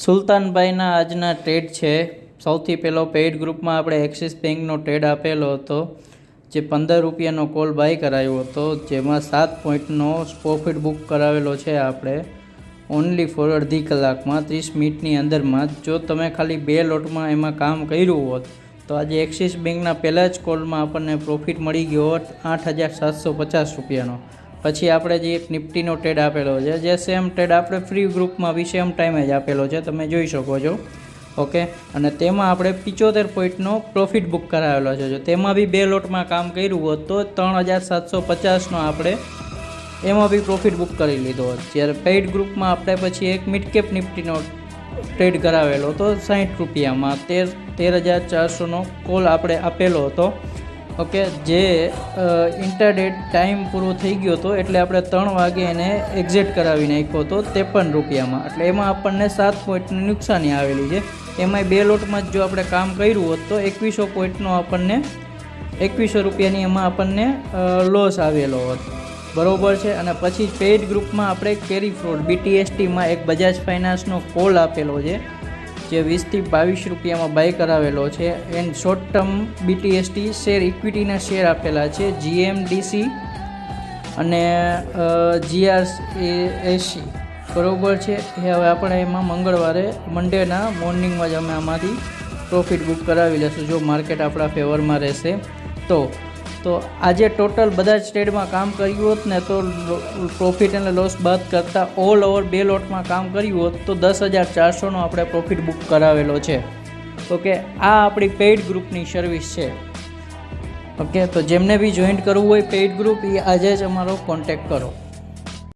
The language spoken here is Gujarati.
સુલતાનભાઈના આજના ટ્રેડ છે। સૌથી પહેલો પેઇડ ગ્રુપમાં આપણે એક્સિસ બેંકનો ટ્રેડ આપેલો હતો, જે 15 રૂપિયાનો કોલ બાય કરાવ્યો હતો, જેમાં 7 પોઈન્ટનો પ્રોફિટ બુક કરાવેલો છે આપણે ઓનલી ફોર અડધી કલાકમાં 30 મિનિટની અંદરમાં। જો તમે ખાલી 2 લોટમાં એમાં કામ કર્યું હોત તો આજે એક્સિસ બેંકના પહેલાં જ કોલમાં આપણને પ્રોફિટ મળી ગયો હોત 8,750 રૂપિયાનો। પછી આપણે જે એક નિફ્ટીનો ટ્રેડ આપેલો છે, જે સેમ ટ્રેડ આપણે ફ્રી ગ્રુપમાં બી સેમ ટાઈમે જ આપેલો છે, તમે જોઈ શકો છો। ઓકે, અને તેમાં આપણે 75 પોઈન્ટનો પ્રોફિટ બુક કરાવેલો છે। જો તેમાં બી 2 લોટમાં કામ કર્યું હોત તો 3,750નો આપણે એમાં બી પ્રોફિટ બુક કરી લીધો હોત। જ્યારે પેઇડ ગ્રુપમાં આપણે પછી એક મિડ કેપ નિફ્ટીનો ટ્રેડ કરાવેલો હતો 60 રૂપિયામાં 13,400નો કોલ આપણે આપેલો હતો। ઓકે, જે ઇન્ટરડે ટાઈમ પૂરો થઈ ગયો હતો એટલે આપણે 3 વાગે એને એક્ઝિટ કરાવી નાખ્યો હતો 53 રૂપિયામાં। એટલે એમાં આપણને 7 પોઈન્ટની નુકસાની આવેલી છે। એમાંય 2 લોટમાં જ જો આપણે કામ કર્યું હોત તો 2100 પોઈન્ટનો આપણને 2100 રૂપિયાની એમાં આપણને લોસ આવેલો હોત, બરાબર છે। અને પછી પેઇડ ગ્રુપમાં આપણે કેરી ફ્રોડ BTSTમાં એક બજાજ ફાઇનાન્સનો કોલ આપેલો છે, જે 20 થી 22 રૂપિયામાં બાય કરાવેલો છે। And short term BTST share ઇક્વિટીના શેર આપેલા છે GMDC અને GRAC, બરાબર છે। એ હવે આપણે એમાં મંગળવારે મંડેના મોર્નિંગમાં જ અમે આમાંથી પ્રોફિટ બુક કરાવી લઈશું, જો માર્કેટ આપણા ફેવરમાં રહેશે તો આજે ટોટલ બધા જ ટ્રેડમાં કામ કર્યું હોત ને તો પ્રોફિટ અને લોસ બાદ કરતાં ઓલ ઓવર 2 લોટમાં કામ કર્યું હોત તો 10,400નો આપણે પ્રોફિટ બુક કરાવેલો છે। ઓકે, આ આપણી પેઇડ ગ્રુપની સર્વિસ છે। ઓકે, તો જેમને બી જોઈન્ટ કરવું હોય પેઇડ ગ્રુપ, એ આજે જ અમારો કોન્ટેક્ટ કરો।